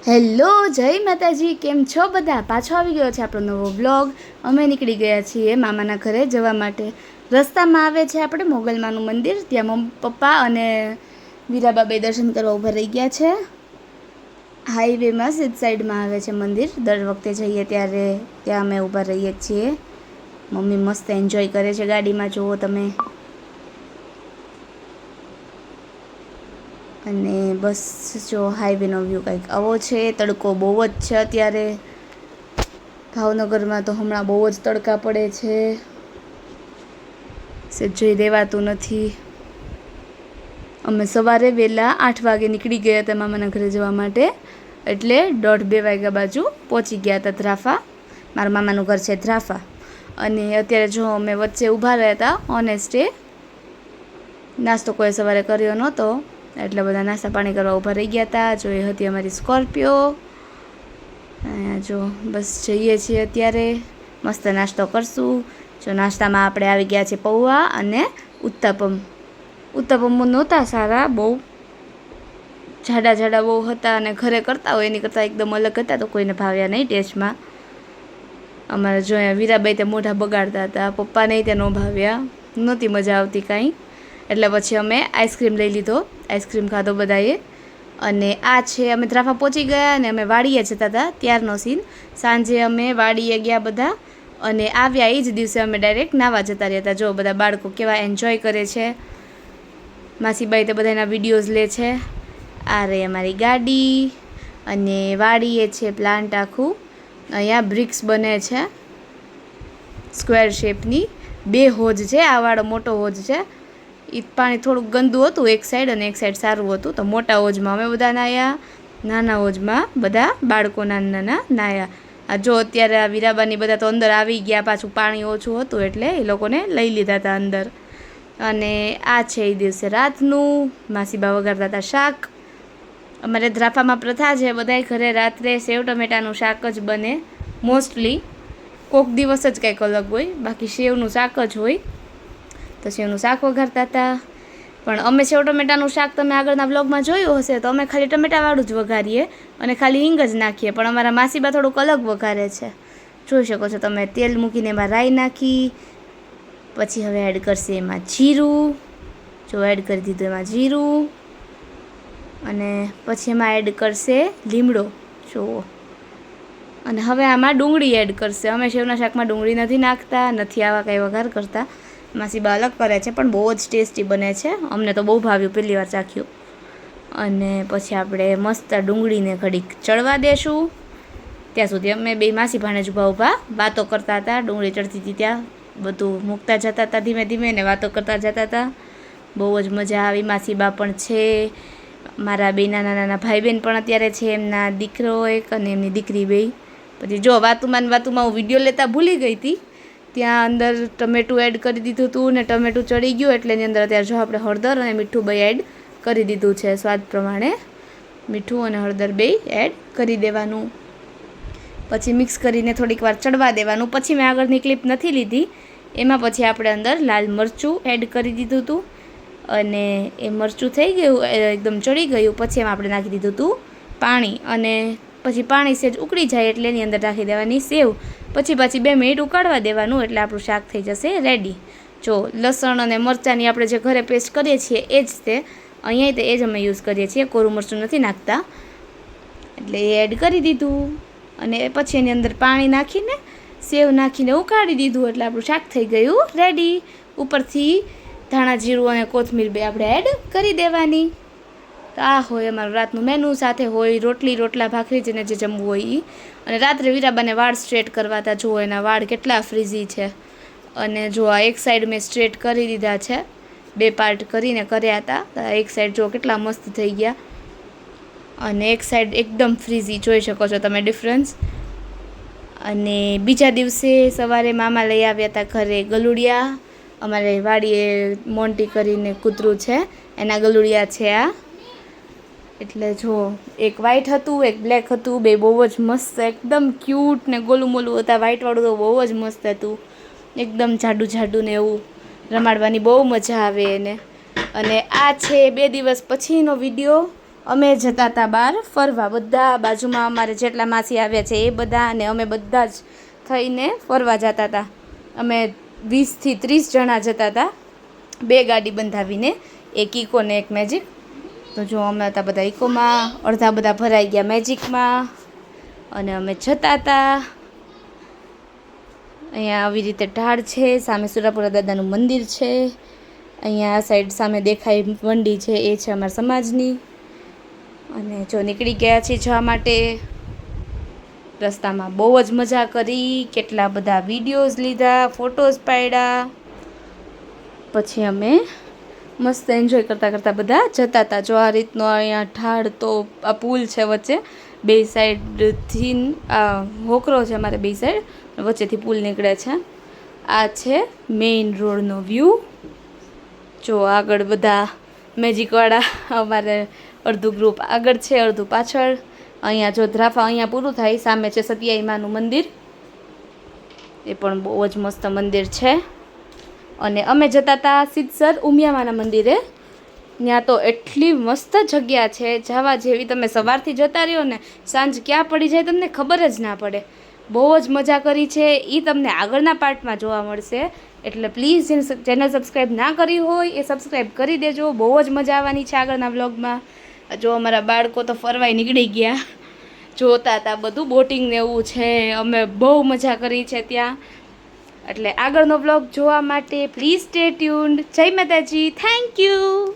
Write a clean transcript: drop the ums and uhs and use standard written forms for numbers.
Hello જય માતાજી, કેમ છો બધા? પાછો આવી ગયો છે આપણો નવો વ્લોગ. અમે નીકળી ગયા છીએ મામાના ઘરે જવા માટે. રસ્તામાં આવે છે આપણે મોગલમાનું મંદિર, ત્યાં મમ્મી પપ્પા અને વીરાબાબે દર્શન કરવા ઊભા રહી ગયા છે. હાઈવેમાં સીધ સાઈડમાં આવે છે મંદિર. દર વખતે જઈએ ત્યારે ત્યાં અમે ઊભા રહીએ છીએ. મમ્મી મસ્ત એન્જોય કરે છે ગાડીમાં, જુઓ તમે. અને બસ જો હાઈવેનો વ્યૂ કંઈક આવો છે. તડકો બહુ જ છે અત્યારે ભાવનગરમાં, તો હમણાં બહુ જ તડકા પડે છે, જોઈ રહેવાતું નથી. અમે સવારે વહેલા 8 વાગે નીકળી ગયા હતા મામાના ઘરે જવા માટે, એટલે 1:30-2 વાગ્યા બાજુ પહોંચી ગયા હતા ધ્રાફા. મારા મામાનું ઘર છે ધ્રાફા. અને અત્યારે જો અમે વચ્ચે ઊભા રહ્યા હતા ઓનેસ્ટે. નાસ્તો કોઈ સવારે કર્યો નહોતો, એટલે બધા નાસ્તા પાણી કરવા ઊભા રહી ગયા હતા. જો એ હતી અમારી સ્કોર્પિયો. અહીંયા જો બસ જઈએ છીએ અત્યારે, મસ્ત નાસ્તો કરશું. જો નાસ્તામાં આપણે આવી ગયા છે પૌવા અને ઉત્તપમ. ઉત્તપમ નહોતા સારા, બહુ જાડા બહુ હતા, અને ઘરે કરતા હોય એની કરતાં એકદમ અલગ હતા, તો કોઈને ભાવ્યા નહીં ટેસ્ટમાં. અમારે જો અહીંયા વીરાબાઈ તે મોઢા બગાડતા હતા, પપ્પાને તે ન ભાવ્યા, નહોતી મજા આવતી કાંઈ. એટલે પછી અમે આઈસ્ક્રીમ લઈ લીધો, આઈસ્ક્રીમ ખાધો બધાએ. અને આ છે, અમે ધ્રાફા પહોંચી ગયા અને અમે વાડીએ જતા હતા ત્યારનો સીન. સાંજે અમે વાડીએ ગયા બધા, અને આવ્યા એ જ દિવસે અમે ડાયરેક્ટ નાહવા જતા રહ્યા હતા. જો બધા બાળકો કેવા એન્જોય કરે છે. માસીબાઈ તો બધાના વિડીયોઝ લે છે. આ રહી અમારી ગાડી, અને વાડીએ છે પ્લાન્ટ આખું. અહીંયા બ્રિક્સ બને છે સ્ક્વેર શેપની. 2 હોજ છે, આ વાળો મોટો હોજ છે. એ પાણી થોડુંક ગંદુ હતું એક સાઈડ, અને એક સાઈડ સારું હતું. તો મોટા હોજમાં અમે બધા નાહ્યા, નાના હોજમાં બધા બાળકો નાના નાહ્યા. આ જો અત્યારે આ વીરાબાની બધા તો અંદર આવી ગયા, પાછું પાણી ઓછું હતું એટલે એ લોકોને લઈ લીધા હતા અંદર. અને આ છે એ દિવસે રાતનું. માસીબા વઘારતા હતા શાક. અમારે ધ્રાફામાં પ્રથા છે, બધાય ઘરે રાત્રે સેવ ટમેટાનું શાક જ બને મોસ્ટલી. કોઈક દિવસ જ કંઈક અલગ હોય, બાકી સેવનું શાક જ હોય. તો સેવનું શાક વઘારતા હતા. પણ અમે સેવ ટમેટાનું શાક તમે આગળના બ્લોગમાં જોયું હશે, તો અમે ખાલી ટમેટાવાળું જ વઘારીએ અને ખાલી હિંગ જ નાખીએ. પણ અમારા માસીબા થોડુંક અલગ વઘારે છે, જોઈ શકો છો તમે. તેલ મૂકીને એમાં રાઈ નાખી, પછી હવે એડ કરશે એમાં જીરું. જો એડ કરી દીધું એમાં જીરું, અને પછી એમાં એડ કરશે લીમડો, જુઓ. અને હવે આમાં ડુંગળી એડ કરશે. અમે સેવના શાકમાં ડુંગળી નથી નાખતા, નથી આવા કંઈ વઘાર કરતા. માસીબા અલગ કરે છે, પણ બહુ જ ટેસ્ટી બને છે. અમને તો બહુ ભાવ્યું, પહેલી વાર ચાખ્યું. અને પછી આપણે મસ્ત ડુંગળીને ઘડીક ચડવા દેશું. ત્યાં સુધી અમે બે માસી ભાણેજ ઊભા વાતો કરતા હતા. ડુંગળી ચડતી હતી ત્યાં બધું મૂકતા જતા હતા ધીમે ધીમે, ને વાતો કરતા જતા હતા. બહુ જ મજા આવી. માસીબા પણ છે, મારા બે નાના ભાઈ બહેન પણ અત્યારે છે, એમના દીકરો એક અને એમની દીકરી બે. પછી જો વાતુમાં હું વિડીયો લેતા ભૂલી ગઈ હતી. ત્યાં અંદર ટમેટું એડ કરી દીધું હતું, ને ટમેટું ચડી ગયું એટલે એની અંદર અત્યારે જો આપણે હળદર અને મીઠું બે એડ કરી દીધું છે. સ્વાદ પ્રમાણે મીઠું અને હળદર બે એડ કરી દેવાનું. પછી મિક્સ કરીને થોડીક વાર ચડવા દેવાનું. પછી મેં આગળની ક્લિપ નથી લીધી, એમાં પછી આપણે અંદર લાલ મરચું એડ કરી દીધું હતું, અને એ મરચું થઈ ગયું, એકદમ ચડી ગયું. પછી એમાં આપણે નાખી દીધું હતું પાણી, અને પછી પાણી સેજ ઉકળી જાય એટલે એની અંદર નાખી દેવાની સેવ. પછી 2 મિનિટ ઉકાળવા દેવાનું, એટલે આપણું શાક થઈ જશે રેડી. જો લસણ અને મરચાંની આપણે જે ઘરે પેસ્ટ કરીએ છીએ એ જ તે અહીંયા તે એ જ અમે યુઝ કરીએ છીએ, કોરું મરચું નથી નાખતા. એટલે એ એડ કરી દીધું, અને પછી એની અંદર પાણી નાખીને સેવ નાખીને ઉકાળી દીધું, એટલે આપણું શાક થઈ ગયું રેડી. ઉપરથી ધાણા જીરું અને કોથમીર બે આપણે એડ કરી દેવાની. તો આ હોય અમારું રાતનું મેનુ. સાથે હોય રોટલા ભાખરી, જેને જે જમવું હોય એ. અને રાત્રે વીરાબાને વાળ સ્ટ્રેટ કરવા હતા. જુઓ એના વાળ કેટલા ફ્રીઝી છે. અને જો આ એક સાઈડ મેં સ્ટ્રેટ કરી દીધા છે, 2 પાર્ટ કરીને કર્યા હતા. એક સાઈડ જો કેટલા મસ્ત થઈ ગયા, અને એક સાઈડ એકદમ ફ્રીઝી, જોઈ શકો છો તમે ડિફરન્સ. અને બીજા દિવસે સવારે મામા લઈ આવ્યા હતા ઘરે ગલુડિયા. અમારે વાડીએ મોન્ટી કરીને કૂતરું છે, એના ગલુડિયા છે આ. એટલે જો એક વ્હાઈટ હતું, એક બ્લેક હતું. બે બહુ જ મસ્ત, એકદમ ક્યુટ ને ગોલું મોલું હતા. વ્હાઈટવાળું તો બહુ જ મસ્ત હતું, એકદમ જાડું ને એવું. રમાડવાની બહુ મજા આવે એને. અને આ છે 2 દિવસ પછીનો વિડીયો. અમે જતા હતા બહાર ફરવા, બધા બાજુમાં અમારે જેટલા માસી આવ્યા છે એ બધા, અને અમે બધા જ થઈને ફરવા જતા હતા. અમે 20થી 30 જણા જતા હતા, 2 ગાડી બંધાવીને, એક ઇકો ને એક મેજિક. તો જો અમે હતા બધા ઇકોમાં, અડધા બધા ભરાઈ ગયા મેજિકમાં, અને અમે જતા હતા. અહીંયા આવી રીતે ઢાળ છે, સામે સુરાપુરા દાદાનું મંદિર છે. અહીંયા આ સાઈડ સામે દેખાય વંડી છે, એ છે અમારા સમાજની. અને જો નીકળી ગયા છીએ જવા માટે. રસ્તામાં બહુ જ મજા કરી, કેટલા બધા વિડીયોઝ લીધા, ફોટોઝ પાડ્યા. પછી અમે મસ્ત એન્જોય કરતાં કરતાં બધા જતા હતા. જો આ રીતનો અહીંયા ઢાળ, તો આ પુલ છે વચ્ચે, 2 સાઈડથી આ હોકરો છે અમારે 2 સાઈડ, વચ્ચેથી પુલ નીકળે છે. આ છે મેઇન રોડનો વ્યૂ. જો આગળ બધા મેજિકવાળા અમારે અડધું ગ્રુપ આગળ છે, અડધું પાછળ. અહીંયા જો ધ્રાફા અહીંયા પૂરું થાય, સામે છે સતિયાઈ માનું મંદિર, એ પણ બહુ જ મસ્ત મંદિર છે. અને અમે જતા હતા સિદ્ધસર ઉમિયામાના મંદિરે. ત્યાં તો એટલી મસ્ત જગ્યા છે જવા જેવી, તમે સવારથી જતા રહ્યો ને, સાંજ ક્યાં પડી જાય તમને ખબર જ ના પડે. બહુ જ મજા કરી છે, એ તમને આગળના પાર્ટમાં જોવા મળશે. એટલે પ્લીઝ જેને ચેનલ સબસ્ક્રાઈબ ના કરી હોય એ સબસ્ક્રાઈબ કરી દેજો. બહુ જ મજા આવવાની છે આગળના વ્લોગમાં. જો અમારા બાળકો તો ફરવાય નીકળી ગયા, જોતા હતા બધું, બોટિંગ ને એવું છે. અમે બહુ મજા કરી છે ત્યાં. એટલે આગળનો વ્લોગ જોવા માટે પ્લીઝ સ્ટે ટ્યુન્ડ. જય માતાજી, થેન્ક યુ.